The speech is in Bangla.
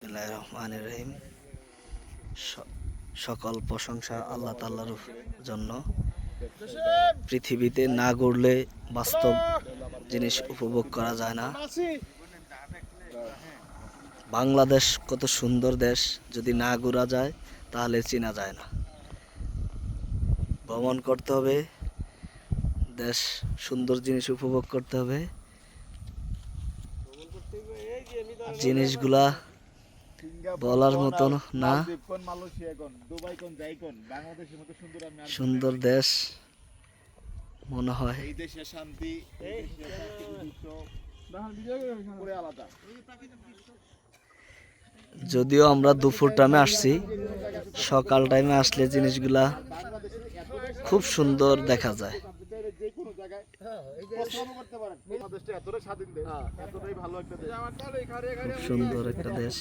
বিসমিল্লাহির রহমানির রহিম। সকল প্রশংসা আল্লাহ তাআলার জন্য। পৃথিবীতে না ঘুরলে বাস্তব জিনিস উপভোগ করা যায় না। বাংলাদেশ কত সুন্দর দেশ, যদি না ঘোরা যায় তাহলে চেনা যায় না। ভ্রমণ করতে হবে, দেশ সুন্দর জিনিস উপভোগ করতে হবে। জিনিসগুলা বলার মতো না। সুন্দর দেশ মনে হয়। যদিও আমরা দুপুর টাইমে আসছি, সকাল টাইমে আসলে জিনিসগুলা খুব সুন্দর দেখা যায়। খুব সুন্দর একটা দেশ।